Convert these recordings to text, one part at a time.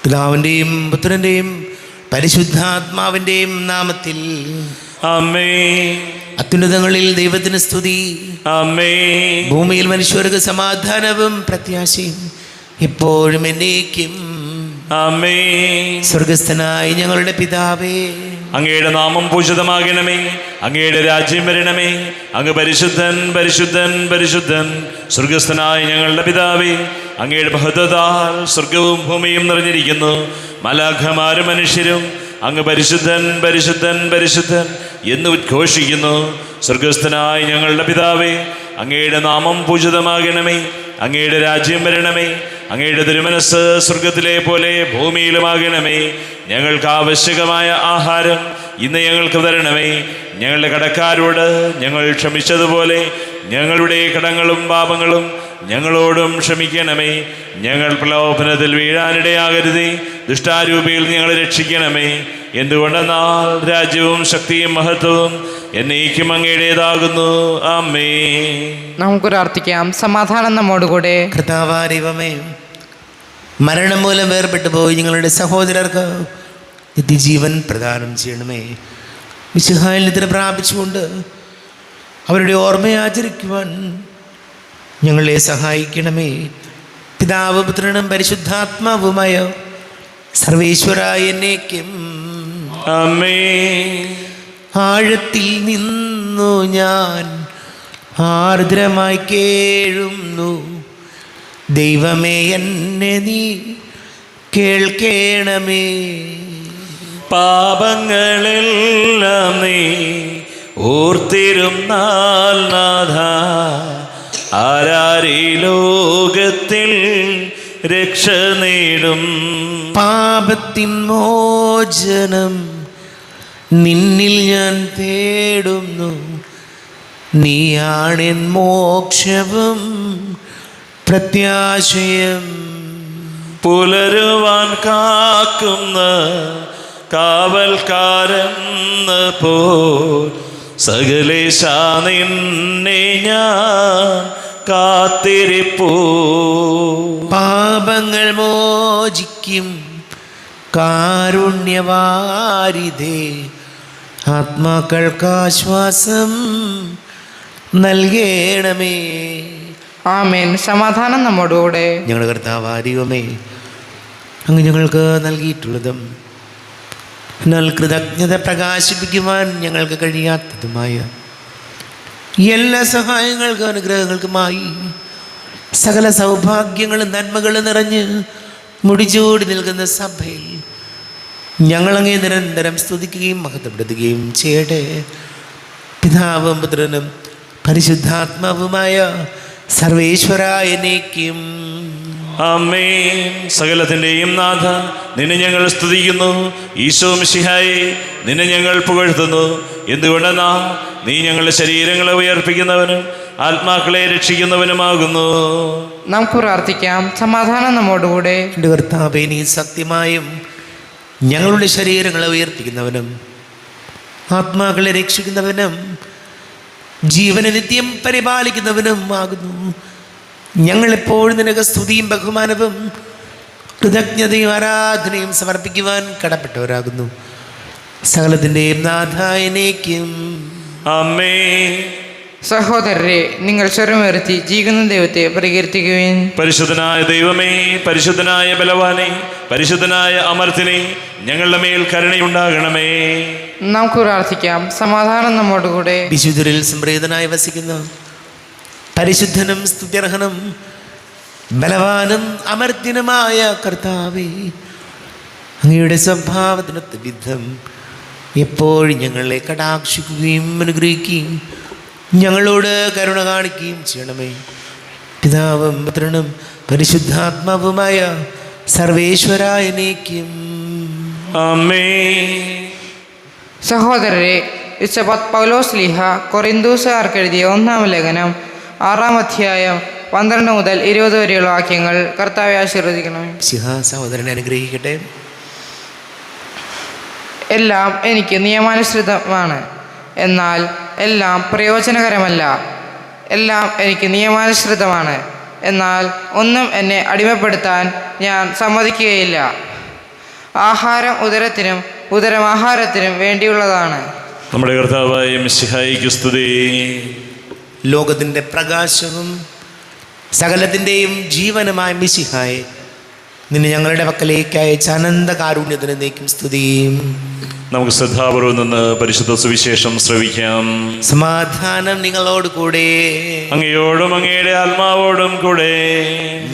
പിതാവിൻ്റെയും പുത്രൻ്റെയും പരിശുദ്ധാത്മാവിൻ്റെയും നാമത്തിൽ ആമേൻ. അത്യുന്നതങ്ങളിൽ ദൈവത്തിന് സ്തുതി. ആമേൻ. ഭൂമിയിൽ മനുഷ്യർക്ക് സമാധാനവും പ്രത്യാശയും എപ്പോഴും എന്നേക്കും. ആമേൻ. സ്വർഗസ്ഥനായ ഞങ്ങളുടെ പിതാവേ, അങ്ങയുടെ നാമം പൂജിതമാകണമേ. അങ്ങയുടെ രാജ്യം വരണമേ. അങ്ങ് പരിശുദ്ധൻ പരിശുദ്ധൻ പരിശുദ്ധൻ. സ്വർഗസ്ഥനായ ഞങ്ങളുടെ പിതാവേ, അങ്ങയുടെ മഹത്വത്താൽ സ്വർഗവും ഭൂമിയും നിറഞ്ഞിരിക്കുന്നു. മലാഖമാരും മനുഷ്യരും അങ്ങ് പരിശുദ്ധൻ പരിശുദ്ധൻ പരിശുദ്ധൻ എന്ന് ഉദ്ഘോഷിക്കുന്നു. സ്വർഗസ്ഥനായ ഞങ്ങളുടെ പിതാവേ, അങ്ങയുടെ നാമം പൂജിതമാകണമേ. അങ്ങയുടെ രാജ്യം വരണമേ. അങ്ങയുടെ തിരുമനസ് സ്വർഗത്തിലെ പോലെ ഭൂമിയിലുമാകണമേ. ഞങ്ങൾക്ക് ആവശ്യകമായ ആഹാരം ഇന്ന് ഞങ്ങൾക്ക് തരണമേ. ഞങ്ങളുടെ കടക്കാരോട് ഞങ്ങൾ ക്ഷമിച്ചതുപോലെ ഞങ്ങളുടെ കടങ്ങളും പാപങ്ങളും ഞങ്ങളോടും ക്ഷമിക്കണമേ. ഞങ്ങൾ പ്രലോഭനത്തിൽ വീഴാനിടയാകരുതേ. ദുഷ്ടാരൂപിയിൽ ഞങ്ങളെ രക്ഷിക്കണമേ. എന്തുകൊണ്ടെന്നാൽ രാജ്യവും ശക്തിയും മഹത്വവും എന്നേക്കും അങ്ങയുടേതാകുന്നു. ആമേൻ. നമുക്ക് പ്രാർത്ഥിക്കാം. സമാധാനം നമ്മോടുകൂടെ. കർത്താവായ ദൈവമേ, മരണം മൂലം വേർപെട്ടു പോയി ഞങ്ങളുടെ സഹോദരർക്ക് നിത്യജീവൻ പ്രദാനം ചെയ്യണമേ. മിശിഹായിൽ നിദ്ര പ്രാപിച്ചുകൊണ്ട് അവരുടെ ഓർമ്മയെ ആചരിക്കുവാൻ ഞങ്ങളെ സഹായിക്കണമേ. പിതാവ് പുത്രനും പരിശുദ്ധാത്മാവുമായ സർവേശ്വരായ എന്നേക്കും. ആമേൻ. ആഴത്തിൽ നിന്നു ഞാൻ ആർദ്രമായി കേഴുന്നു. ദൈവമേ, എന്നെ നീ കേൾക്കേണമേ. പാപങ്ങളെല്ലാം നീ ഓർത്തിരുന്നാൽ നാഥ, ആരാരീ ലോകത്തിൽ രക്ഷ നേടും. പാപത്തിൻ മോചനം നിന്നിൽ ഞാൻ തേടുന്നു. നീയാണെൻ മോക്ഷവും പ്രത്യാശയം. പുലരുവാൻ കാക്കുന്ന കാവൽക്കാരെന്ന പോ സകലേശ നിന്നെ ഞാൻ കാത്തിരിപ്പൂ. പാപങ്ങൾ മോചിക്കും കാരുണ്യവാരിധേ, ആത്മാക്കൾക്കാശ്വാസം നൽകണമേ. ആമേൻ. സമാധാനം നമ്മോടുകൂടെ. ഞങ്ങളുടെ കർത്താവായ ദൈവമേ, അങ്ങ് ഞങ്ങൾക്ക് നൽകിയിട്ടുള്ളതും എന്നാൽ കൃതജ്ഞത പ്രകാശിപ്പിക്കുവാൻ ഞങ്ങൾക്ക് കഴിയാത്തതുമായ എല്ലാ സഹായങ്ങൾക്കും അനുഗ്രഹങ്ങൾക്കുമായി സകല സൗഭാഗ്യങ്ങളും നന്മകളും നിറഞ്ഞ് മുടിചൂടി നിൽക്കുന്ന സഭയിൽ ഞങ്ങളങ്ങേ നിരന്തരം സ്തുതിക്കുകയും മഹത്വപ്പെടുത്തുകയും ചെയ്യട്ടെ. പിതാവും പുത്രനും പരിശുദ്ധാത്മാവുമായ സർവേശ്വരായ എന്നേക്കും. ആമേൻ. സകലത്തിൻ്റെയും നാഥ, നിന്നെ ഞങ്ങൾ സ്തുതിക്കുന്നു. ഈശോ മിശിഹായെ, നിന്നെ ഞങ്ങൾ പുകഴ്ത്തുന്നു. എന്തുകൊണ്ടെന്നാ നീ ഞങ്ങളുടെ ശരീരങ്ങളെ ഉയർപ്പിക്കുന്നവനും ആത്മാക്കളെ രക്ഷിക്കുന്നവനുമാകുന്നു. നമുക്ക് പ്രാർത്ഥിക്കാം. സമാധാനം നമ്മോടുകൂടെ. എൻ്റെ കർത്താവേ, നീ സത്യമായും ഞങ്ങളുടെ ശരീരങ്ങളെ ഉയർപ്പിക്കുന്നവനും ആത്മാക്കളെ രക്ഷിക്കുന്നവനും ജീവനെ നിത്യം പരിപാലിക്കുന്നവനും ആകുന്നു. ഞങ്ങളെപ്പോഴും നിനക്ക് സ്തുതിയും ബഹുമാനവും കൃതജ്ഞതയും ആരാധനയും സമർപ്പിക്കുവാൻ കടപ്പെട്ടവരാകുന്നു. സകലത്തിൻ്റെയും നാഥായ എന്നേക്കും. ആമേൻ. സഹോദരരെ, നിങ്ങൾ സ്വരമുയർത്തി ജീവിക്കുന്ന ദൈവത്തെ പ്രകീർത്തിക്കുകയും. പരിശുദ്ധനായ ദൈവമേ, പരിശുദ്ധനായ ബലവാനെ, പരിശുദ്ധനായ അമർത്തിനെ, ഞങ്ങളുടെ മേൽ കരുണയുണ്ടാകണമേ. നമുക്ക് പ്രാർത്ഥിക്കാം. സമാധാനം നമ്മോടുകൂടെ. വിശുദ്ധരിൽ സംപ്രീതനായി വസിക്കുന്ന പരിശുദ്ധനും സ്തുത്യർഹനും ബലവാനും അമർത്യനുമായ കർത്താവേ, അങ്ങയുടെ സ്വഭാവത്തിനൊത്ത വിധം എപ്പോഴും ഞങ്ങളെ കടാക്ഷിക്കുകയും അനുഗ്രഹിക്കുകയും ഞങ്ങളോട് കരുണ കാണിക്കുകയും ചെയ്യണമേ. പിതാവും പുത്രനും പരിശുദ്ധാത്മാവുമായ സർവേശ്വരായ എന്നേക്കും. ആമേൻ. സഹോദരരെ, വിശുദ്ധ പൗലോസ് ശ്ലീഹ കൊറിന്തോസുകാർക്ക് എഴുതിയ 1-ാം ലേഖനം 6-ാം അധ്യായം 12 മുതൽ 20 വരെയുള്ള വാക്യങ്ങൾ കർത്താവെ ആശീർവദിക്കണമേ. സഹോദരനെ അനുഗ്രഹിക്കട്ടെ. എല്ലാം എനിക്ക് നിയമാനുസൃതമാണ്, എന്നാൽ എല്ലാം പ്രയോജനകരമല്ല. എല്ലാം എനിക്ക് നിയമാനുസൃതമാണ്, എന്നാൽ ഒന്നും എന്നെ അടിമപ്പെടുത്താൻ ഞാൻ സമ്മതിക്കുകയില്ല. ആഹാരം ഉദരത്തിനും ഉദരം ആഹാരത്തിനും വേണ്ടിയുള്ളതാണ്. നമ്മുടെ കർത്താവായ മിശിഹായിക്ക് സ്തുതി. ലോകത്തിൻ്റെ പ്രകാശവും സകലത്തിൻ്റെയും ജീവനുമായ മിശിഹായെ, നിന്നെ ഞങ്ങളുടെ പക്കലേക്ക് അയച്ച അനന്ത കാരുണ്യത്തിന് നീക്കും സ്തുതിയും. നമുക്ക് ശ്രദ്ധാപൂർവം നിന്ന് പരിശുദ്ധ സുവിശേഷം ശ്രവിക്കാം. സമാധാനം നിങ്ങളോട് കൂടെ. അങ്ങയോടും അങ്ങയുടെ ആത്മാവോടും കൂടെ.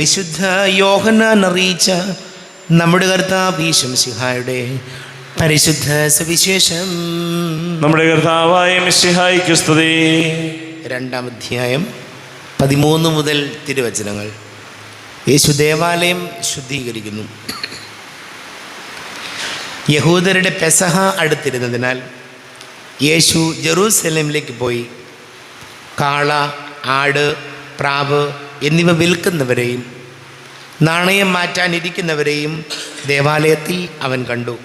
വിശുദ്ധ യോഹന്നാൻ അറിയിച്ച നമ്മുടെ കർത്താവ് ഈശോ മിശിഹായുടെ പരിശുദ്ധ സുവിശേഷം. നമ്മുടെ കർത്താവായ മിശിഹായിക്ക് സ്തുതി. 2-ാം അധ്യായം 13 മുതൽ തിരുവചനങ്ങൾ. യേശു ദേവാലയം ശുദ്ധീകരിക്കുന്നു. യഹൂദരുടെ പെസഹ അടുത്തിരുന്നതിനാൽ യേശു ജെറൂസലേമിലേക്ക് പോയി. കാള, ആട്, പ്രാവ് എന്നിവ വിൽക്കുന്നവരെയും നാണയം മാറ്റാനിരിക്കുന്നവരെയും ദേവാലയത്തിൽ അവൻ കണ്ടു.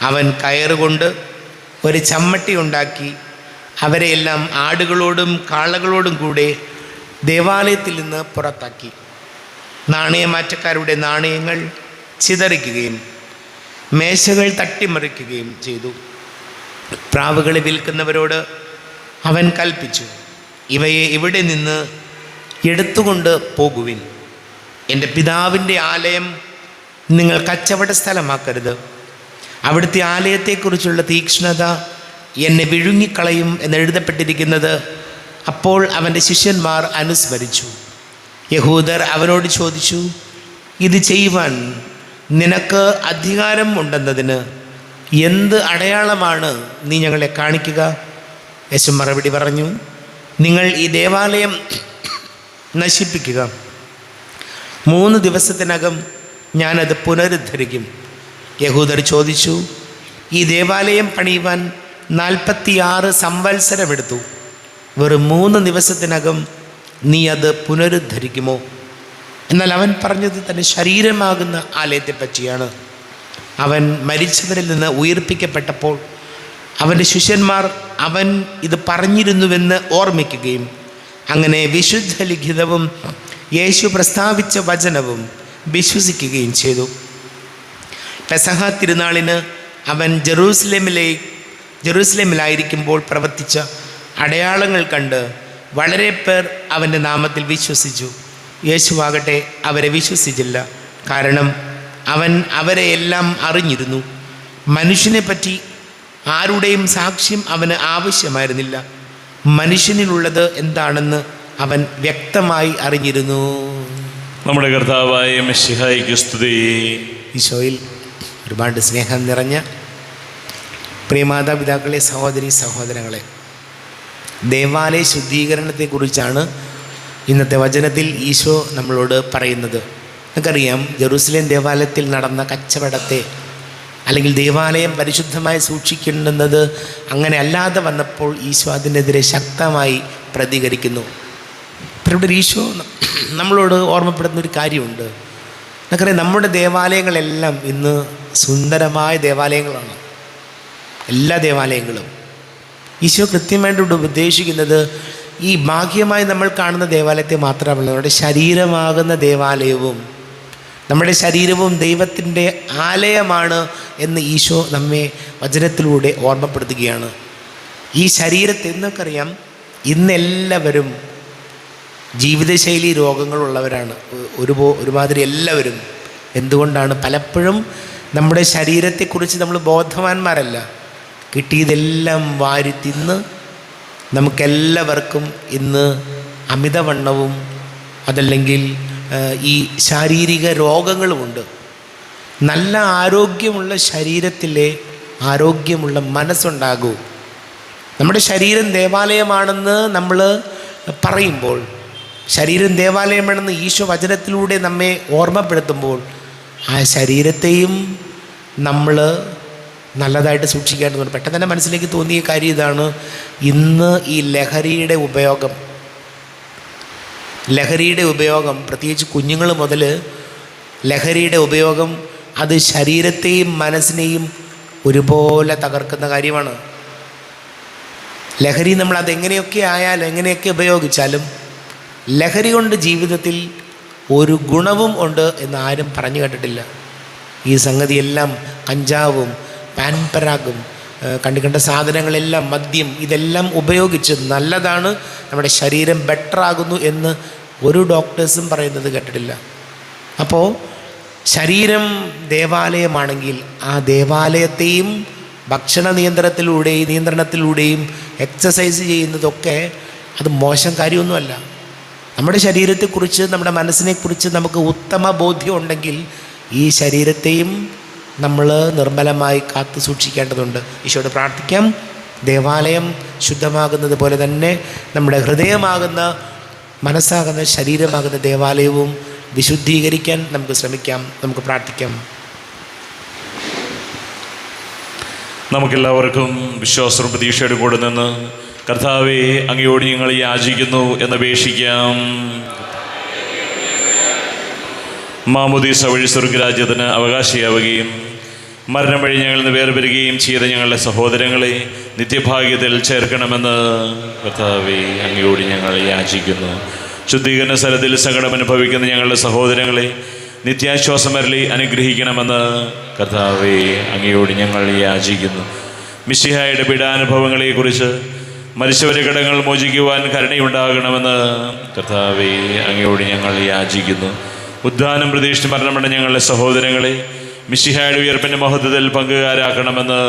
അവൻ കയറുകൊണ്ട് ഒരു ചമ്മട്ടി ഉണ്ടാക്കി അവരെയെല്ലാം ആടുകളോടും കാളകളോടും കൂടെ ദേവാലയത്തിൽ നിന്ന് പുറത്താക്കി. നാണയമാറ്റക്കാരുടെ നാണയങ്ങൾ ചിതറിക്കുകയും മേശകൾ തട്ടിമറിക്കുകയും ചെയ്തു. പ്രാവുകളെ വിൽക്കുന്നവരോട് അവൻ കൽപ്പിച്ചു, ഇവയെ ഇവിടെ നിന്ന് എടുത്തുകൊണ്ട് പോകുവിൻ. എൻ്റെ പിതാവിൻ്റെ ആലയം നിങ്ങൾ കച്ചവട സ്ഥലമാക്കരുത്. അവിടുത്തെ ആലയത്തെക്കുറിച്ചുള്ള തീക്ഷ്ണത എന്നെ വിഴുങ്ങിക്കളയും എന്നെഴുതപ്പെട്ടിരിക്കുന്നത് അപ്പോൾ അവൻ്റെ ശിഷ്യന്മാർ അനുസ്മരിച്ചു. യഹൂദർ അവനോട് ചോദിച്ചു, ഇത് ചെയ്യുവാൻ നിനക്ക് അധികാരം ഉണ്ടെന്നതിന് എന്ത് അടയാളമാണ് നീ ഞങ്ങളെ കാണിക്കുക? യേശു മറുപടി പറഞ്ഞു, നിങ്ങൾ ഈ ദേവാലയം നശിപ്പിക്കുക. 3 ദിവസത്തിനകം ഞാനത് പുനരുദ്ധരിക്കും. യഹൂദർ ചോദിച്ചു, ഈ ദേവാലയം പണിയുവാൻ 46 സംവത്സരമെടുത്തു. വെറും 3 ദിവസത്തിനകം നീ അത് പുനരുദ്ധരിക്കുമോ? എന്നാൽ അവൻ പറഞ്ഞത് തൻ്റെ ശരീരമാകുന്ന ആലയത്തെ പറ്റിയാണ്. അവൻ മരിച്ചവരിൽ നിന്ന് ഉയർപ്പിക്കപ്പെട്ടപ്പോൾ അവൻ്റെ ശിഷ്യന്മാർ അവൻ ഇത് പറഞ്ഞിരുന്നുവെന്ന് ഓർമ്മിക്കുകയും അങ്ങനെ വിശുദ്ധ ലിഖിതവും യേശു പ്രസ്താവിച്ച വചനവും വിശ്വസിക്കുകയും ചെയ്തു. പെസഹ തിരുനാളിന് അവൻ ജെറൂസലേമിലായിരിക്കുമ്പോൾ പ്രവർത്തിച്ച അടയാളങ്ങൾ കണ്ട് വളരെ പേർ അവൻ്റെ നാമത്തിൽ വിശ്വസിച്ചു. യേശുവാകട്ടെ അവരെ വിശ്വസിച്ചില്ല, കാരണം അവൻ അവരെ എല്ലാം അറിഞ്ഞിരുന്നു. മനുഷ്യനെപ്പറ്റി ആരുടെയും സാക്ഷ്യം അവന് ആവശ്യമായിരുന്നില്ല. മനുഷ്യനിലുള്ളത് എന്താണെന്ന് അവൻ വ്യക്തമായി അറിഞ്ഞിരുന്നു. നമ്മുടെ കർത്താവായ മിശിഹായിക്ക് സ്തുതി. ഈശോയിൽ ഒരുപാട് സ്നേഹം നിറഞ്ഞ പ്രിയമാതാപിതാക്കളെ, സഹോദരി സഹോദരങ്ങളെ, ദേവാലയ ശുദ്ധീകരണത്തെക്കുറിച്ചാണ് ഇന്നത്തെ വചനത്തിൽ ഈശോ നമ്മളോട് പറയുന്നത്. നമുക്കറിയാം, ജെറൂസലേം ദേവാലയത്തിൽ നടന്ന കച്ചവടത്തെ, അല്ലെങ്കിൽ ദേവാലയം പരിശുദ്ധമായി സൂക്ഷിക്കേണ്ടുന്നത് അങ്ങനെ അല്ലാതെ വന്നപ്പോൾ ഈശോ അതിനെതിരെ ശക്തമായി പ്രതികരിക്കുന്നു. ഇവിടെ ഈശോ നമ്മളോട് ഓർമ്മപ്പെടുത്തുന്ന ഒരു കാര്യമുണ്ട്. നമുക്കറിയാം, നമ്മുടെ ദേവാലയങ്ങളെല്ലാം ഇന്ന് സുന്ദരമായ ദേവാലയങ്ങളാണ്. എല്ലാ ദേവാലയങ്ങളും ഈശോ കൃത്യമായിട്ട് ഉദ്ദേശിക്കുന്നത് ഈ ബാഹ്യമായി നമ്മൾ കാണുന്ന ദേവാലയത്തെ മാത്രമല്ല, നമ്മുടെ ശരീരമാകുന്ന ദേവാലയവും, നമ്മുടെ ശരീരവും ദൈവത്തിൻ്റെ ആലയമാണ് എന്ന് ഈശോ നമ്മെ വചനത്തിലൂടെ ഓർമ്മപ്പെടുത്തുകയാണ്. ഈ ശരീരത്തെ നമുക്കറിയാം, ഇന്നെല്ലാവരും ജീവിതശൈലി രോഗങ്ങളുള്ളവരാണ്. ഒരുമാതിരി എല്ലാവരും. എന്തുകൊണ്ടാണ്? പലപ്പോഴും നമ്മുടെ ശരീരത്തെക്കുറിച്ച് നമ്മൾ ബോധവാന്മാരല്ല. കിട്ടിയതെല്ലാം വാരി തിന്ന് നമുക്കെല്ലാവർക്കും ഇന്ന് അമിതവണ്ണവും അതല്ലെങ്കിൽ ഈ ശാരീരിക രോഗങ്ങളുമുണ്ട്. നല്ല ആരോഗ്യമുള്ള ശരീരത്തിലെ ആരോഗ്യമുള്ള മനസ്സുണ്ടാകൂ. നമ്മുടെ ശരീരം ദേവാലയമാണെന്ന് നമ്മൾ പറയുമ്പോൾ, ശരീരം ദേവാലയമാണെന്ന് ഈശോ വചനത്തിലൂടെ നമ്മെ ഓർമ്മപ്പെടുത്തുമ്പോൾ, ആ ശരീരത്തെയും നമ്മൾ നല്ലതായിട്ട് സൂക്ഷിക്കേണ്ടതുണ്ട്. പെട്ടെന്ന് തന്നെ മനസ്സിലേക്ക് തോന്നിയ കാര്യം ഇതാണ്. ഇന്ന് ഈ ലഹരിയുടെ ഉപയോഗം പ്രത്യേകിച്ച് കുഞ്ഞുങ്ങൾ മുതൽ ലഹരിയുടെ ഉപയോഗം അത് ശരീരത്തെയും മനസ്സിനെയും ഒരുപോലെ തകർക്കുന്ന കാര്യമാണ്. ലഹരി നമ്മൾ അതെങ്ങനെയൊക്കെ ആയാലും എങ്ങനെയൊക്കെ ഉപയോഗിച്ചാലും ലഹരി കൊണ്ട് ജീവിതത്തിൽ ഒരു ഗുണവും ഉണ്ട് എന്ന് ആരും പറഞ്ഞു കേട്ടിട്ടില്ല. ഈ സംഗതിയെല്ലാം കഞ്ചാവും പാൻപരാഗും കണ്ട സാധനങ്ങളെല്ലാം, മദ്യം, ഇതെല്ലാം ഉപയോഗിച്ച് നല്ലതാണ്, നമ്മുടെ ശരീരം ബെറ്ററാകുന്നു എന്ന് ഒരു ഡോക്ടേഴ്സും പറയുന്നത് കേട്ടിട്ടില്ല. അപ്പോൾ ശരീരം ദേവാലയമാണെങ്കിൽ ആ ദേവാലയത്തെയും ഭക്ഷണ നിയന്ത്രണത്തിലൂടെയും എക്സസൈസ് ചെയ്യുന്നതൊക്കെ അത് മോശം കാര്യമൊന്നുമല്ല. നമ്മുടെ ശരീരത്തെക്കുറിച്ച്, നമ്മുടെ മനസ്സിനെക്കുറിച്ച് നമുക്ക് ഉത്തമ ബോധ്യം ഉണ്ടെങ്കിൽ ഈ ശരീരത്തെയും നമ്മൾ നിർമ്മലമായി കാത്തു സൂക്ഷിക്കേണ്ടതുണ്ട്. ഈശോയോട് പ്രാർത്ഥിക്കാം. ദേവാലയം ശുദ്ധമാകുന്നത് പോലെ തന്നെ നമ്മുടെ ഹൃദയമാകുന്ന, മനസ്സാകുന്ന, ശരീരമാകുന്ന ദേവാലയവും വിശുദ്ധീകരിക്കാൻ നമുക്ക് ശ്രമിക്കാം. നമുക്ക് പ്രാർത്ഥിക്കാം. നമുക്കെല്ലാവർക്കും വിശ്വാസവും പ്രതീക്ഷയുടെ കൂടെ നിന്ന് കർത്താവെ, അങ്ങയോട് ഞങ്ങൾ യാചിക്കുന്നു എന്നപേക്ഷിക്കാം. മാമോദീസ വഴി സ്വർഗരാജ്യത്തിന് അവകാശിയാവുകയും മരണം വഴി ഞങ്ങളിൽ നിന്ന് വേർപിരിയുകയും ചെയ്ത ഞങ്ങളുടെ സഹോദരങ്ങളെ നിത്യഭാഗ്യത്തിൽ ചേർക്കണമെന്ന് കർത്താവെ, അങ്ങയോട് ഞങ്ങൾ യാചിക്കുന്നു. ശുദ്ധീകരണ സ്ഥലത്തിൽ സങ്കടം അനുഭവിക്കുന്ന ഞങ്ങളുടെ സഹോദരങ്ങളെ നിത്യാശ്വാസം വരലി അനുഗ്രഹിക്കണമെന്ന് കർത്താവെ, അങ്ങയോട് ഞങ്ങൾ യാചിക്കുന്നു. മിശിഹായുടെ പീഡാനുഭവങ്ങളെക്കുറിച്ച് മരിച്ചവരെ കടങ്ങൾ മോചിക്കുവാൻ കരുണയുണ്ടാകണമെന്ന് കർത്താവെ, അങ്ങയോട് ഞങ്ങൾ യാചിക്കുന്നു. ഉദ്ധാനം പ്രതീക്ഷിച്ച് മരണപ്പെട്ട ഞങ്ങളുടെ സഹോദരങ്ങളെ മിശിഹായുടെ ഉയർപ്പിൻ്റെ മഹത്വത്തിൽ പങ്കുകാരാക്കണമെന്ന്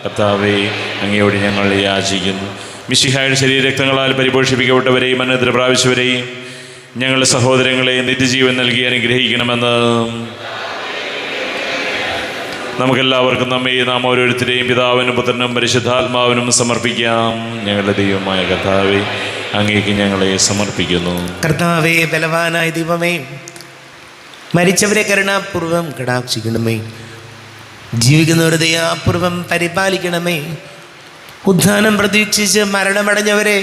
കർത്താവെ, അങ്ങയോട് ഞങ്ങൾ യാചിക്കുന്നു. മിശിഹായുടെ ശരീരരക്തങ്ങളാൽ പരിപോഷിപ്പിക്കപ്പെട്ടവരെയും അന്നത്ര പ്രാവശ്യവരെയും ഞങ്ങളുടെ സഹോദരങ്ങളെ നിത്യജീവൻ നൽകി അനുഗ്രഹിക്കണമെന്ന് നമുക്കെല്ലാവർക്കും നാം ഓരോരുത്തരെയും പിതാവിനും പുത്രനും പരിശുദ്ധാത്മാവിനും സമർപ്പിക്കാം. ഞങ്ങളുടെ ദൈവമായ കർത്താവെ, അങ്ങേക്ക് ഞങ്ങളെ സമർപ്പിക്കുന്നു. കർത്താവേ, ബലവാനായ ദൈവമേ, മരിച്ചവരെ കരുണാപൂർവം കടാക്ഷിക്കണമേ. ജീവിക്കുന്നവരെ ദയാപൂർവം പരിപാലിക്കണമേ. ഉദ്ധാനം പ്രതീക്ഷിച്ച് മരണമടഞ്ഞവരെ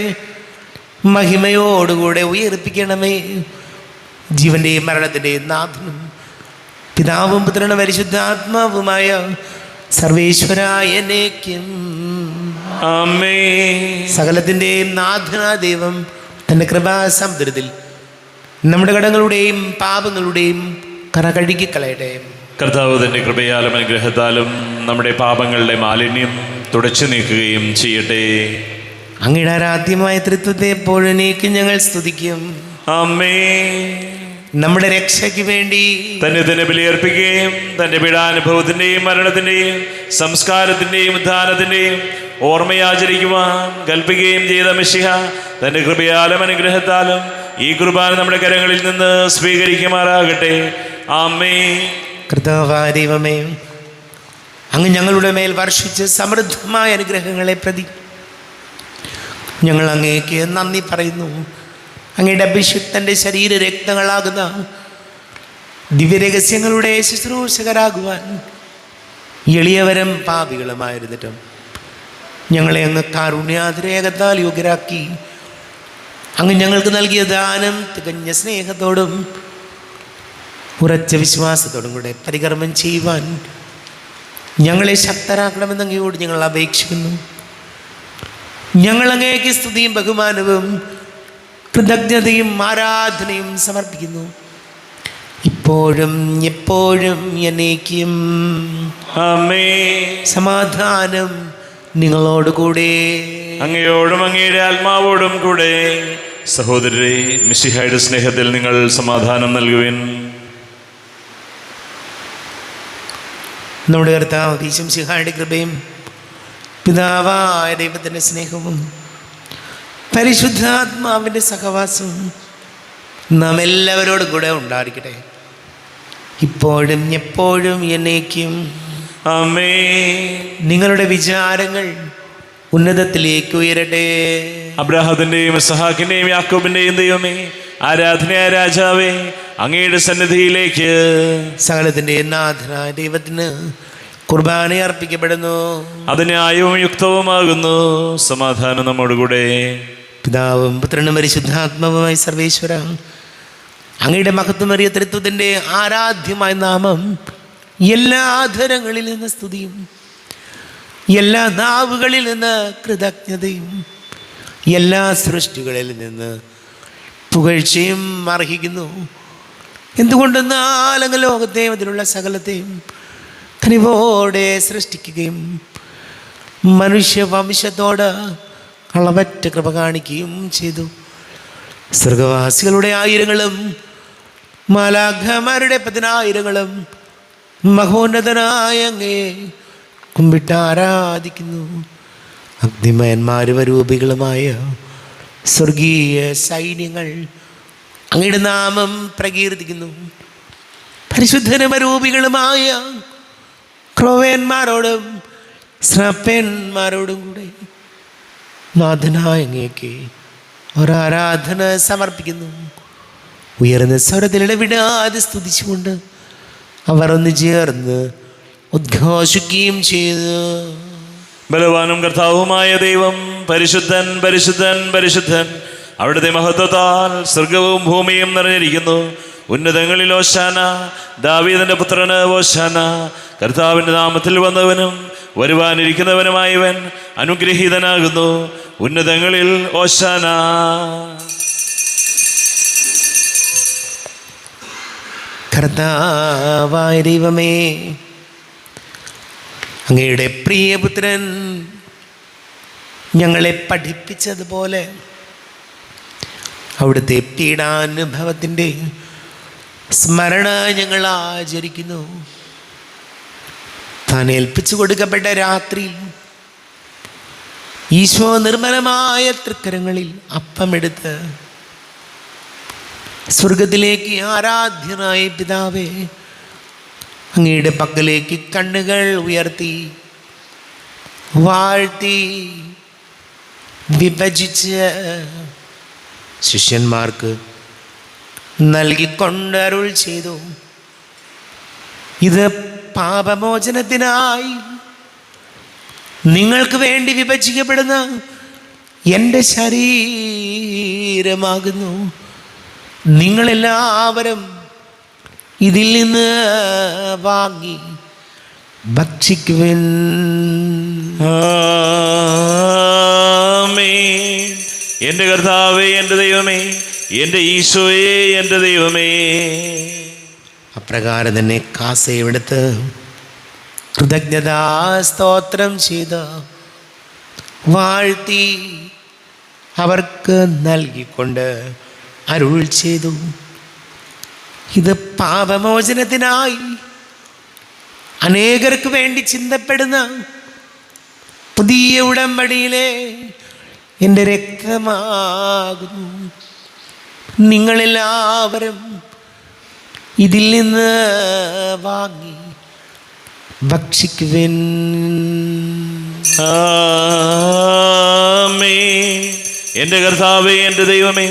മഹിമയോടുകൂടെ ഉയർപ്പിക്കണമേ. ജീവൻ്റെയും മരണത്തിൻ്റെയും നാഥനും പിതാവും പുത്രനും പരിശുദ്ധാത്മാവുമായ സർവേശ്വരായനേക്കും ആമേൻ. സകലത്തിൻ്റെയും നാഥനായ ദൈവം തൻ്റെ കൃപാസമുദ്രത്തിൽ നമ്മുടെ കടങ്ങളുടെയും പാപങ്ങളുടെയും കറ കഴുകിക്കളയട്ടെ. കർത്താവ് തൻ്റെ കൃപയാലും അനുഗ്രഹത്താലും നമ്മുടെ പാപങ്ങളുടെ മാലിന്യം തുടച്ചു നീക്കുകയും ചെയ്യട്ടെ. അങ്ങയുടെ ആരാധ്യമായ തൃത്വത്തെ എപ്പോഴേക്കും ഞങ്ങൾ സ്തുതിക്കും. ആമേൻ. നമ്മുടെ രക്ഷയ്ക്ക് വേണ്ടി തന്നെ ബലിയർപ്പിക്കുകയും തൻ്റെ പീഡാനുഭവത്തിൻ്റെയും മരണത്തിൻ്റെയും സംസ്കാരത്തിൻ്റെയും ഉദ്ധാനത്തിൻ്റെയും ഓർമ്മയാചരിക്കുവാൻ കൽപ്പിക്കുകയും ചെയ്ത മിശിഹ തൻ്റെ കൃപയാലും അനുഗ്രഹത്താലും ഈ കുർബാന നമ്മുടെ കരങ്ങളിൽ നിന്ന് സ്വീകരിക്കുമാറാകട്ടെ. ആമേൻ. കർത്താവായ ദൈവമേ, അങ്ങ് ഞങ്ങളുടെ മേൽ വർഷിച്ച് സമൃദ്ധമായ അനുഗ്രഹങ്ങളെ പ്രതി ഞങ്ങൾ അങ്ങേക്ക് നന്ദി പറയുന്നു. അങ്ങയുടെ അഭിഷിക്തൻ്റെ ശരീരരക്തങ്ങളാകുന്ന ദിവ്യരഹസ്യങ്ങളുടെ ശുശ്രൂഷകരാകുവാൻ എളിയവരും പാപികളുമായിരുന്നിട്ടും ഞങ്ങളെ അങ്ങ് കാരുണ്യാതിരേകത്താൽ യോഗ്യരാക്കി. അങ്ങ് ഞങ്ങൾക്ക് നൽകിയ ദാനം തികഞ്ഞ സ്നേഹത്തോടും ഉറച്ച വിശ്വാസത്തോടും കൂടെ പരികർമ്മം ചെയ്യുവാൻ ഞങ്ങളെ ശക്തരാക്കണമെന്ന് അങ്ങയോട് ഞങ്ങൾ അപേക്ഷിക്കുന്നു. ഞങ്ങൾ അങ്ങേക്ക് സ്തുതിയും ബഹുമാനവും കൃതജ്ഞതയും ആരാധനയും സമർപ്പിക്കുന്നു, ഇപ്പോഴും എപ്പോഴും എന്നേക്കും. ആമേൻ. സമാധാനം നിങ്ങളോടുകൂടെ. അങ്ങയോടും അങ്ങയുടെ ആത്മാവോടും കൂടെ. സഹോദരരെ, മിശിഹായുടെ സ്നേഹത്തിൽ നിങ്ങൾ സമാധാനം നൽകുവിൻ. നമ്മുടെ കർത്താവ് ഈശോമിശിഹായുടെ കൃപയും പിതാവായ ദൈവത്തിൻ്റെ സ്നേഹവും പരിശുദ്ധാത്മാവിൻ്റെ സഹവാസവും നാം എല്ലാവരോടും കൂടെ ഉണ്ടായിരിക്കട്ടെ, ഇപ്പോഴും എപ്പോഴും എന്നേക്കും. ആമേൻ. നിങ്ങളുടെ വിചാരങ്ങൾ ഉന്നതത്തിലേക്ക് ഉയരട്ടെ. അബ്രാഹത്തിന്റെയും ഇസ്ഹാക്കിന്റെയും യാക്കോബിന്റെയും ദൈവമേ, ആരാധനയായ രാജാവേ, അങ്ങയുടെ സന്നിധിയിലേക്ക് സകലത്തിൻ്റെ നാഥനായ ദൈവത്തിന് കുർബാന അർപ്പിക്കപ്പെടുന്നു. അത് ന്യായവും യുക്തവുമാകുന്നു. സമാധാനം നമ്മോടുകൂടെ. പിതാവും പുത്രനും പരിശുദ്ധാത്മാവുമായി സർവേശ്വര, അങ്ങയുടെ മഹത്വമേറിയ തൃത്വത്തിൻ്റെ ആരാധ്യമായ നാമം എല്ലാ ആധരങ്ങളിൽ നിന്ന് സ്തുതിയും എല്ലാ നാവുകളിൽ നിന്ന് കൃതജ്ഞതയും എല്ലാ സൃഷ്ടികളിൽ നിന്ന് പുകഴ്ചയും അർഹിക്കുന്നു. എന്തുകൊണ്ടെന്നാൽ അങ്ങ് ലോകത്തെയും അതിലുള്ള സകലത്തെയും കനിവോടെ സൃഷ്ടിക്കുകയും മനുഷ്യവംശത്തോട് അളവറ്റ കൃപ കാണിക്കുകയും ചെയ്തു. സ്വർഗവാസികളുടെ ആയിരങ്ങളും മാലാഖമാരുടെ 10,000ങ്ങളും മഹോന്നതനായ അങ്ങേ കുമ്പിട്ട് ആരാധിക്കുന്നു. അഗ്നിമയന്മാരുപരൂപികളുമായ സ്വർഗീയ സൈന്യങ്ങൾ അങ്ങയുടെ നാമം പ്രകീർത്തിക്കുന്നു. പരിശുദ്ധനമരൂപികളുമായ ക്രോവേന്മാരോടും സ്രാപ്പന്മാരോടും കൂടെ നാഥനായ അങ്ങേക്ക് ഒരാരാധന സമർപ്പിക്കുന്നു. ഉയർന്ന സ്വരത്തിൽ ഇടവിടാതെ സ്തുതിച്ചുകൊണ്ട് അവർ ഒന്ന് ചേർന്ന് ഉദ്ഘോഷിക്കുകയും ചെയ്തു. ബലവാനും കർത്താവുമായ ദൈവം പരിശുദ്ധൻ പരിശുദ്ധൻ പരിശുദ്ധൻ, അവിടുത്തെ മഹത്വത്താൽ സ്വർഗവും ഭൂമിയും നിറഞ്ഞിരിക്കുന്നു. ഉന്നതങ്ങളിൽ ഓശാന, ദാവീദിന്റെ പുത്രന് ഓശാന. കർത്താവിൻ്റെ നാമത്തിൽ വന്നവനും വരുവാനിരിക്കുന്നവനുമായവൻ അനുഗ്രഹീതനാകുന്നു. ഉന്നതങ്ങളിൽ ഓശാന. കർത്താവായ ദൈവമേ, അങ്ങയുടെ പ്രിയപുത്രൻ ഞങ്ങളെ പഠിപ്പിച്ചതുപോലെ അവിടുത്തെ പീഡാനുഭവത്തിൻ്റെ സ്മരണ ഞങ്ങൾ ആചരിക്കുന്നു. താൻ ഏൽപ്പിച്ചു കൊടുക്കപ്പെട്ട രാത്രിയിൽ ഈശോ നിർമ്മലമായ തൃക്കരങ്ങളിൽ അപ്പമെടുത്ത് സ്വർഗത്തിലേക്ക് ആരാധ്യനായ പിതാവേ, അങ്ങയുടെ പക്കലേക്ക് കണ്ണുകൾ ഉയർത്തി വാഴ്ത്തി വിഭജിച്ച് ശിഷ്യന്മാർക്ക് നൽകിക്കൊണ്ട് അരുൾ ചെയ്തു. ഇത് പാപമോചനത്തിനായി നിങ്ങൾക്ക് വേണ്ടി വിഭജിക്കപ്പെടുന്ന എൻ്റെ ശരീരമാകുന്നു. നിങ്ങളെല്ലാവരും ഇതിൽ നിന്ന് വാങ്ങി ഭക്ഷിക്കുവിൻ. ആമേൻ. എൻ്റെ കർത്താവേ, എൻ്റെ ദൈവമേ, എൻ്റെ ഈശോയെ, എൻ്റെ ദൈവമേ. അപ്രകാരം തന്നെ കാസയെടുത്ത് കൃതജ്ഞതാ സ്തോത്രം ചെയ്ത് വാഴ്ത്തി അവർക്ക് നൽകിക്കൊണ്ട് അരുൾ ചെയ്തു. ഇത് പാപമോചനത്തിനായി അനേകർക്ക് വേണ്ടി ചിന്തപ്പെടുന്ന പുതിയ ഉടമ്പടിയിലെ എൻ്റെ രക്തമാകുന്നു. നിങ്ങളെല്ലാവരും ഇതിൽ നിന്ന് വാങ്ങി ഭക്ഷിക്കുവിൻ. ആമേൻ. എൻ്റെ കർത്താവേ, എൻ്റെ ദൈവമേ,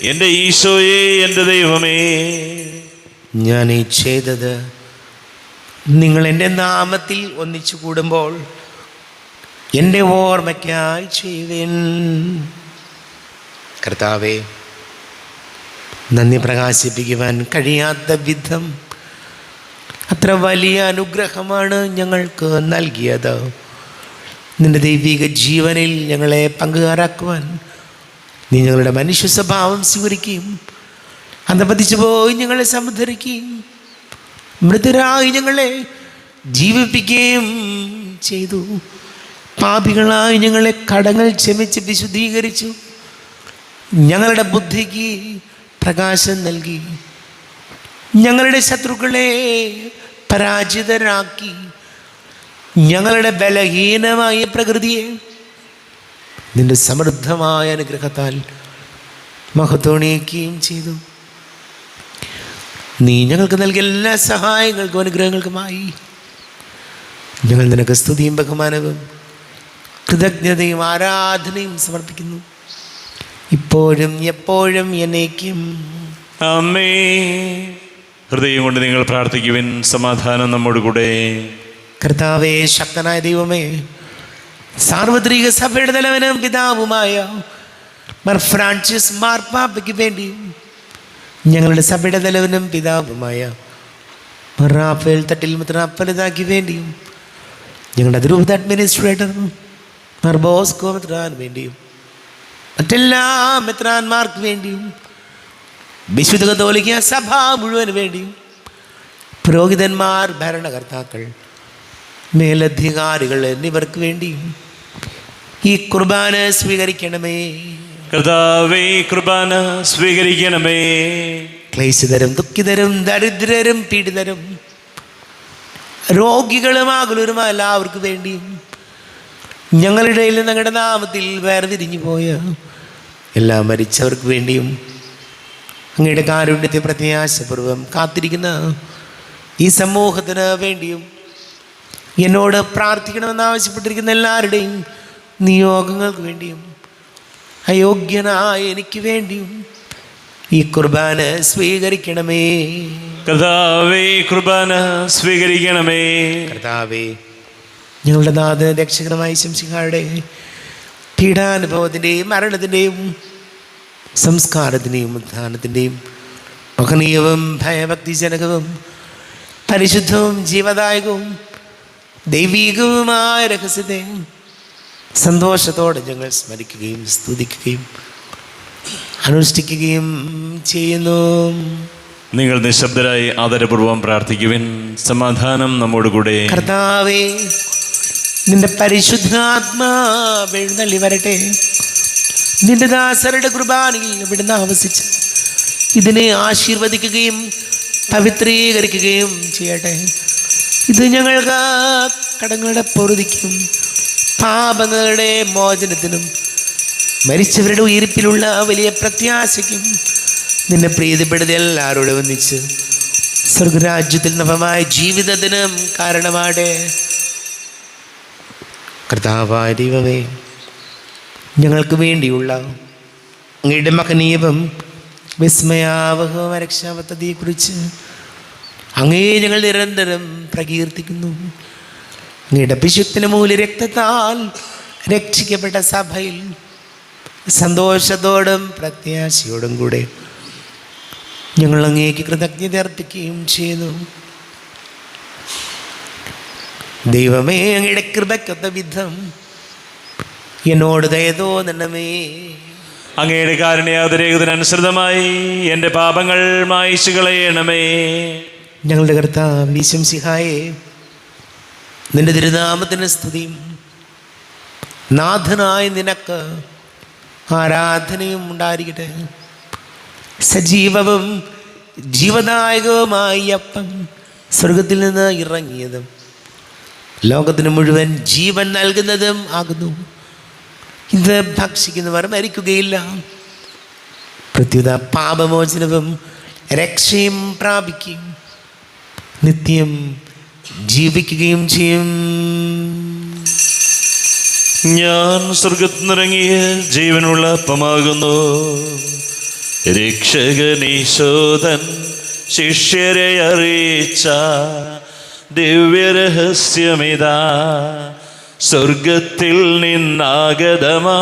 എൻ്റെ ഈശോയെ, എൻ്റെ ദൈവമേ. ഞാൻ ഈ ചെയ്തത് നിങ്ങൾ എൻ്റെ നാമത്തിൽ ഒന്നിച്ചു കൂടുമ്പോൾ എൻ്റെ ഓർമ്മയ്ക്കായി ചെയ്യുവിൻ. കർത്താവേ, നന്ദി പ്രകാശിപ്പിക്കുവാൻ കഴിയാത്ത വിധം അത്ര വലിയ അനുഗ്രഹമാണ് ഞങ്ങൾക്ക് നൽകിയത്. നിൻ്റെ ദൈവിക ജീവനിൽ ഞങ്ങളെ പങ്കുകാരാക്കുവാൻ നീ ഞങ്ങളുടെ മനുഷ്യ സ്വഭാവം സ്വീകരിക്കുകയും അധപതിച്ചു പോയി ഞങ്ങളെ സമുദ്ധരിക്കുകയും മൃതരായി ഞങ്ങളെ ജീവിപ്പിക്കുകയും ചെയ്തു. പാപികളായി ഞങ്ങളെ കടങ്ങൾ ക്ഷമിച്ച് വിശുദ്ധീകരിച്ചു. ഞങ്ങളുടെ ബുദ്ധിക്ക് പ്രകാശം നൽകി. ഞങ്ങളുടെ ശത്രുക്കളെ പരാജിതരാക്കി. ഞങ്ങളുടെ ബലഹീനമായ പ്രകൃതിയെ നിന്റെ സമൃദ്ധമായ അനുഗ്രഹത്താൽ മഹത്വണിയിക്കുകയും ചെയ്തു. നീ ഞങ്ങൾക്ക് നൽകിയ എല്ലാ സഹായങ്ങൾക്കും അനുഗ്രഹങ്ങൾക്കുമായി ഞങ്ങൾ നിനക്ക് സ്തുതിയും ബഹുമാനവും കൃതജ്ഞതയും ആരാധനയും സമർപ്പിക്കുന്നു, ഇപ്പോഴും എപ്പോഴും എന്നേക്കും. അമ്മേ. ഹൃദയം കൊണ്ട് നിങ്ങൾ പ്രാർത്ഥിക്കുവിൻ. സമാധാനം നമ്മോട് കൂടെ. കർത്താവേ, ശക്തനായ ദൈവമേ, സാർവത്രിക സഭയുടെ തലവനും പിതാവുമായ മാർ ഫ്രാൻസിസ് മാർപ്പാപ്പയ്ക്ക് വേണ്ടിയും ഞങ്ങളുടെ സഭയുടെ തലവനും പിതാവുമായ മാർ റാഫേൽ തട്ടിൽ മെത്രാപ്പൊലീത്തായ്ക്ക് വേണ്ടിയും ഞങ്ങളുടെ അതിരൂപത അഡ്മിനിസ്ട്രേറ്റർ മാർ ബോസ്കോ മെത്രാന് വേണ്ടിയും മറ്റെല്ലാ മെത്രാന്മാർക്ക് വേണ്ടിയും വിശുദ്ധ കത്തോലിക്ക സഭ മുഴുവന് വേണ്ടിയും പുരോഹിതന്മാർ, ഭരണകർത്താക്കൾ, മേലധികാരികൾ എന്നിവർക്ക് വേണ്ടി ഈ കുർബാന സ്വീകരിക്കണമേ. കർത്താവേ, കുർബാന സ്വീകരിക്കണമേ. ക്ലേശിതരും ദുഃഖിതരും ദരിദ്രരും പീഡിതരും രോഗികളും ആകുലരുമായ എല്ലാവർക്കും വേണ്ടിയും ഞങ്ങളുടെ ഇടയിൽ ഞങ്ങളുടെ നാമത്തിൽ വേർതിരിഞ്ഞു പോയ എല്ലാ മരിച്ചവർക്ക് വേണ്ടിയും അങ്ങയുടെ കാരുണ്യത്തെ പ്രത്യാശപൂർവ്വം കാത്തിരിക്കുന്ന ഈ സമൂഹത്തിന് വേണ്ടിയും എന്നോട് പ്രാർത്ഥിക്കണമെന്ന് ആവശ്യപ്പെട്ടിരിക്കുന്ന എല്ലാവരുടെയും നിയോഗങ്ങൾക്ക് വേണ്ടിയും അയോഗ്യനായ എനിക്ക് വേണ്ടിയും ഈ കുർബാന സ്വീകരിക്കണമേ. കർത്താവേ, കുർബാന സ്വീകരിക്കണമേ. കർത്താവേ, ഞങ്ങളുടെ നാഥ രക്ഷകരമായ ശംസിഹായുടെ പീഡാനുഭവത്തിൻ്റെയും മരണത്തിൻ്റെയും സംസ്കാരത്തിൻ്റെയും ഉത്ഥാനത്തിൻ്റെയും മഹനീയവും ഭയഭക്തിജനകവും പരിശുദ്ധവും ജീവദായകവും ദൈവീകവുമായ രഹസ്യത്തെ സന്തോഷത്തോടെ ഞങ്ങൾ സ്മരിക്കുകയും സ്തുതിക്കുകയും അനുഷ്ഠിക്കുകയും ചെയ്യുന്നു. നിങ്ങൾ നിശബ്ദരായി ആദരപൂർവ്വം പ്രാർത്ഥിക്കുവിൻ. സമാധാനം നമ്മോടുകൂടെ. കർത്താവേ, നിന്റെ പരിശുദ്ധാത്മാവ് എഴുന്നള്ളി വരട്ടെ. നിന്റെ ദാസരുടെ കുർബാനയിൽ ഇവിടുന്ന് ആവസിച്ച് ഇതിനെ ആശീർവദിക്കുകയും പവിത്രീകരിക്കുകയും ചെയ്യട്ടെ. ഇത് ഞങ്ങൾക്ക് കടങ്ങളുടെ പൊറുതിക്കും പാപങ്ങളുടെ മോചനത്തിനും മരിച്ചവരുടെ ഉയിർപ്പിലുള്ള വലിയ പ്രത്യാശയ്ക്കും നിന്നെ പ്രീതിപ്പെടുത്തി എല്ലാവരോടും ഒന്നിച്ച് സ്വർഗരാജ്യത്തിൽ നവമായ ജീവിതത്തിനും കാരണമാടെ. കർത്താവായ ദൈവമേ, ഞങ്ങൾക്ക് വേണ്ടിയുള്ള അങ്ങയുടെ മഹനീയവും വിസ്മയാവഹവുമായ രക്ഷാപദ്ധതിയെക്കുറിച്ച് അങ്ങേ ഞങ്ങൾ നിരന്തരം പ്രകീർത്തിക്കുന്നു. അങ്ങയുടെ അഭിഷിക്തന്റെ മൂല്യ രക്തത്താൽ രക്ഷിക്കപ്പെട്ട സഭയിൽ സന്തോഷത്തോടും പ്രത്യാശയോടും കൂടെ ഞങ്ങൾ അങ്ങേക്ക് കൃതജ്ഞത അർപ്പിക്കുകയും ചെയ്യുന്നു. ദൈവമേ, അങ്ങയുടെ കൃപയ്ക്കൊത്ത വിധം എന്നോട് ദയ തോന്നണമേ. അങ്ങയുടെ കാരുണ്യാതിരേകത്തിനനുസൃതമായി എൻ്റെ പാപങ്ങൾ മായിച്ചു കളയണമേ. ഞങ്ങളുടെ കർത്താവ് ഈശംസിഹായേ, നിന്റെ തിരുനാമത്തിന് സ്തുതിയും നാഥനായ നിനക്ക് ആരാധനയും ഉണ്ടായിരിക്കട്ടെ. സജീവവും ജീവദായകവുമായി അപ്പം സ്വർഗത്തിൽ നിന്ന് ഇറങ്ങിയതും ലോകത്തിന് മുഴുവൻ ജീവൻ നൽകുന്നതും ആകുന്നു. ഇത് ഭക്ഷിക്കുന്നവർ മരിക്കുകയില്ല, പ്രത്യുത പാപമോചനവും രക്ഷയും പ്രാപിക്കുകയും നിത്യം ജീവിക്കുകയും ചെയ്യും. ഞാൻ സ്വർഗത്തിൽ നിറങ്ങിയ ജീവനുള്ള അപ്പമാകുന്നു. രക്ഷകനീശോധൻ ശിഷ്യരെ അറിയിച്ച ദിവ്യരഹസ്യമിതാ. സ്വർഗത്തിൽ നിന്നാഗതമാ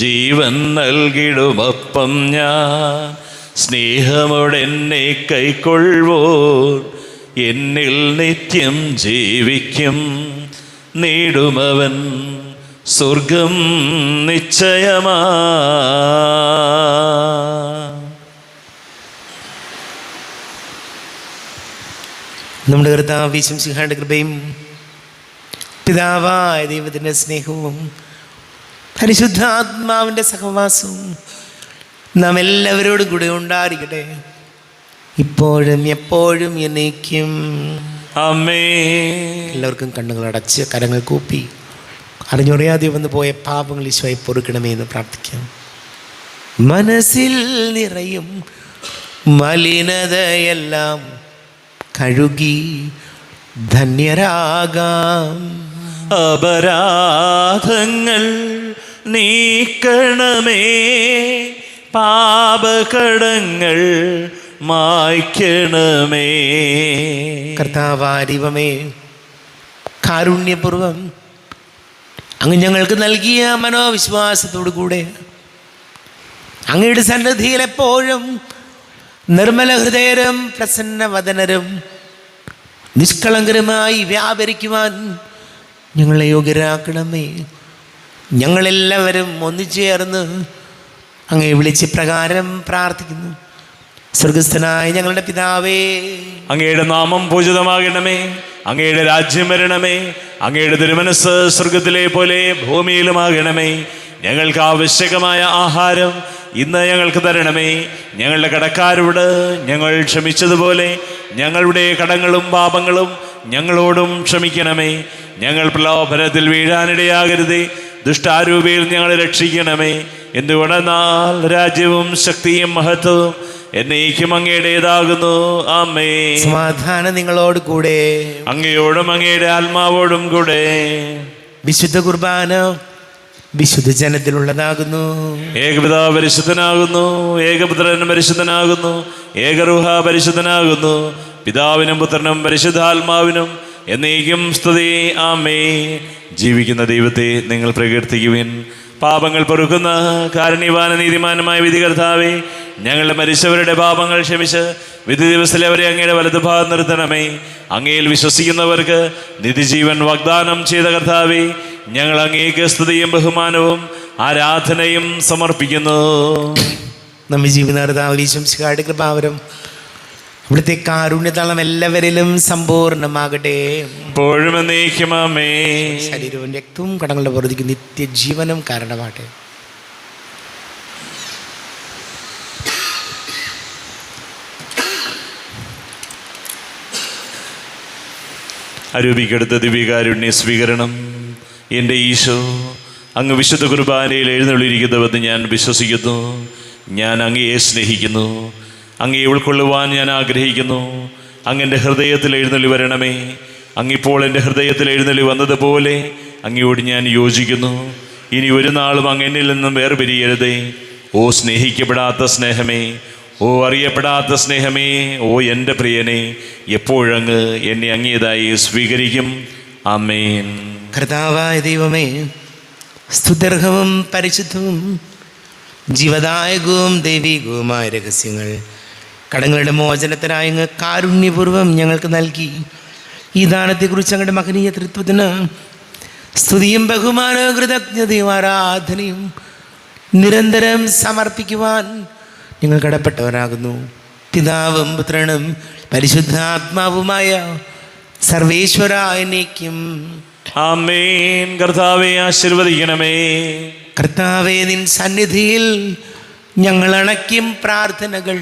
ജീവൻ നൽകിടുമപ്പം ഞാൻ. സ്നേഹമോടെന്നെ കൈക്കൊള്ളുവോർ എന്നിൽ നിത്യം ജീവിക്കും. നേടുമവൻ സ്വർഗം നിശ്ചയമാ. നമ്മുടെ കർത്താവ് ഈശോമിശിഹായുടെ കൃപയും പിതാവായ ദൈവത്തിൻ്റെ സ്നേഹവും പരിശുദ്ധാത്മാവിൻ്റെ സഹവാസവും നാം എല്ലാവരോടും കൂടെ ഉണ്ടായിരിക്കട്ടെ, ഇപ്പോഴും എപ്പോഴും എന്നേക്കും. ആമേൻ. എല്ലാവർക്കും കണ്ണുകൾ അടച്ച് കരങ്ങൾ കൂപ്പി അറിഞ്ഞുറിയാതെ വന്നു പോയ പാപങ്ങൾ ഈശോയെ പൊറുക്കണമേ എന്ന് പ്രാർത്ഥിക്കാം. മനസ്സിൽ നിറയും മലിനതയെല്ലാം കഴുകി ധന്യരാകാം. അപരാധങ്ങൾ നീക്കണമേ, പാപകടങ്ങൾ മായ്ക്കണമേ. കർത്താവായ ദൈവമേ, കാരുണ്യപൂർവം അങ്ങ് ഞങ്ങൾക്ക് നൽകിയ മനോവിശ്വാസത്തോടു കൂടെ അങ്ങയുടെ സന്നിധിയിൽ എപ്പോഴും നിർമ്മല ഹൃദയരും പ്രസന്നവദനരും നിഷ്കളങ്കരുമായി വ്യാപരിക്കുവാൻ ഞങ്ങളെ യോഗ്യരാക്കണമേ. ഞങ്ങളെല്ലാവരും ഒന്നുചേർന്ന് അങ്ങയെ വിളിച്ച് പ്രകാരം പ്രാർത്ഥിക്കുന്നു. സ്വർഗസ്ഥനായ ഞങ്ങളുടെ പിതാവേ, അങ്ങയുടെ നാമം പൂജിതമാകണമേ. അങ്ങയുടെ രാജ്യം വരണമേ. അങ്ങയുടെ തിരുമനസ് സ്വർഗത്തിലെ പോലെ ഭൂമിയിലുമാകണമേ. ഞങ്ങൾക്ക് ആവശ്യകമായ ആഹാരം ഇന്ന് ഞങ്ങൾക്ക് തരണമേ. ഞങ്ങളുടെ കടക്കാരോട് ഞങ്ങൾ ക്ഷമിച്ചതുപോലെ ഞങ്ങളുടെ കടങ്ങളും പാപങ്ങളും ഞങ്ങളോടും ക്ഷമിക്കണമേ. ഞങ്ങൾ പ്രലോഭനത്തിൽ വീഴാനിടയാകരുതേ, ദുഷ്ടാരൂപിയിൽ ഞങ്ങളെ രക്ഷിക്കണമേ. എന്തുകൊണ്ടെന്നാൽ രാജ്യവും ശക്തിയും മഹത്വവും എന്നേക്കും അങ്ങയുടേതാകുന്നു. ആമേൻ. സമാധാനം നിങ്ങളോട് കൂടെ, അങ്ങയോടും അങ്ങയുടെ ആത്മാവോടും കൂടെ. വിശുദ്ധ കുർബാന വിശുദ്ധ ജനത്തിലുള്ളതാകുന്നു. ഏകപിതാവ് പരിശുദ്ധനാകുന്നു, ഏകപുത്രൻ പരിശുദ്ധനാകുന്നു, ഏകരൂഹ പരിശുദ്ധനാകുന്നു. പിതാവിനും പുത്രനും പരിശുദ്ധാത്മാവിനും എന്നേക്കും സ്തുതി. ആമേൻ. ജീവിക്കുന്ന ദൈവത്തെ നിങ്ങൾ പ്രകീർത്തിക്കുവിൻ. പാപങ്ങൾ പൊറുക്കുന്ന കാരുണ്യവാന നീതിമാനുമായ വിധികർത്താവേ, ഞങ്ങളുടെ മരിച്ചവരുടെ പാപങ്ങൾ ക്ഷമിച്ച് വിധി ദിവസത്തിൽ അവരെ അങ്ങയുടെ വലതുഭാഗം നിർത്തണമേ. അങ്ങയിൽ വിശ്വസിക്കുന്നവർക്ക് നിത്യജീവൻ വാഗ്ദാനം ചെയ്ത കർത്താവേ, ഞങ്ങൾ അങ്ങേക്ക് സ്തുതിയും ബഹുമാനവും ആരാധനയും സമർപ്പിക്കുന്നു. നമ്മെ ജീവിതാർഥാവ് ഈശോമിശിഹായുടെ കൃപാവരം അവിടുത്തെ കാരുണ്യതളം എല്ലാവരിലും സമ്പൂർണ്ണമാകട്ടെ. ഇപ്പോഴും എന്നേക്കും ആമേൻ. ശരീരവും രക്തവും കടങ്ങളുടെ പുറത്തേക്ക് നിത്യജീവനും കാരണമാകട്ടെ. അരൂപിക്കെടുത്ത ദിവ്യകാരുണ്യ സ്വീകരണം. എൻ്റെ ഈശോ, അങ്ങ് വിശുദ്ധ കുർബാനയിൽ എഴുന്നള്ളിയിരിക്കുന്നുവെന്ന് ഞാൻ വിശ്വസിക്കുന്നു. ഞാൻ അങ്ങയെ സ്നേഹിക്കുന്നു. അങ്ങയെ ഉൾക്കൊള്ളുവാൻ ഞാൻ ആഗ്രഹിക്കുന്നു. അങ്ങെൻ്റെ ഹൃദയത്തിൽ എഴുന്നള്ളി വരണമേ. അങ്ങിപ്പോൾ എൻ്റെ ഹൃദയത്തിൽ എഴുന്നള്ളി വന്നതുപോലെ അങ്ങയോട് ഞാൻ യോജിക്കുന്നു. ഇനി ഒരു നാളും അങ്ങ് എന്നിൽ നിന്നും വേർപിരിയരുതേ. ഓ സ്നേഹിക്കപ്പെടാത്ത സ്നേഹമേ, ഓ അറിയപ്പെടാത്ത സ്നേഹമേ, ഓ എൻ്റെ പ്രിയനെ, എപ്പോഴങ്ങ് എന്നെ അങ്ങേതായി സ്വീകരിക്കും. ആമേൻ. കർത്താവായ ദൈവമേ, സ്തുത്യർഹവും പരിശുദ്ധവും ജീവദായകവും ദൈവികവുമായ രഹസ്യങ്ങൾ കടങ്ങളുടെ മോചനത്തിനായി അങ്ങ് കാരുണ്യപൂർവ്വം ഞങ്ങൾക്ക് നൽകി. ഈ ദാനത്തെക്കുറിച്ച് അങ്ങയുടെ മഹനീയ തൃത്വത്തിന് സ്തുതിയും ബഹുമാനവും കൃതജ്ഞതയും ആരാധനയും നിരന്തരം സമർപ്പിക്കുവാൻ ഞങ്ങൾ കടപ്പെട്ടവരാകുന്നു. പിതാവും പുത്രനും പരിശുദ്ധാത്മാവുമായ സർവേശ്വര എന്നേക്കും ആമേൻ. കർത്താവെ ആശീർവദിക്കണമേ. കർത്താവേ, നിൻ സന്നിധിയിൽ ഞങ്ങൾ അണയ്ക്കും പ്രാർത്ഥനകൾ,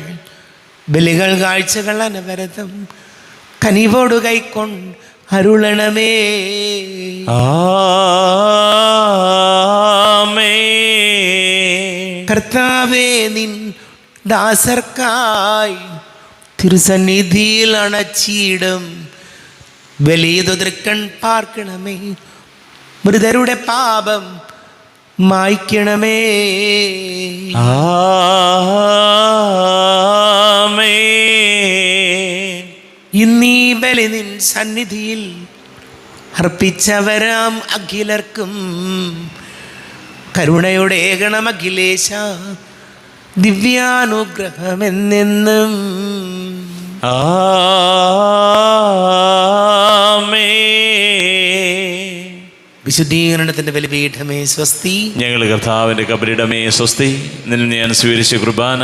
ബലികൾ, കാഴ്ചകൾ അനവരതം കനിവോടു കൈക്കൊണ്ട് അരുളണമേ. ആമേൻ. കർത്താവേ, നിൻ ദാസർക്കായി തിരുസന്നിധിയിൽ അണച്ചിടും ബലിയതൊതിർക്കൺ പാർക്കണമേ. മൃതരുടെ പാപം മായ്ക്കണമേ. ആമേൻ. ഇന്നീ ബലി നിൻ സന്നിധിയിൽ അർപ്പിച്ചവരാം അഖിലർക്കും കരുണയുടെ ഏകണം അഖിലേശ, ദിവ്യാനുഗ്രഹമെന്നെന്നും. വിശുദ്ധീകരണത്തിന്റെ ബലിപീഠമേ സ്വസ്തി. ഞങ്ങൾ കർത്താവിൻ്റെ കബരിടമേ സ്വസ്തി. നിന്നെ ഞാൻ സ്വീകരിച്ച കുർബാന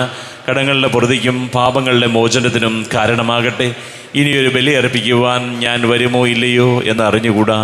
കടങ്ങളുടെ പൊറുതിക്കും പാപങ്ങളുടെ മോചനത്തിനും കാരണമാകട്ടെ. ഇനിയൊരു ബലി അർപ്പിക്കുവാൻ ഞാൻ വരുമോ ഇല്ലയോ എന്ന് അറിഞ്ഞുകൂടാ.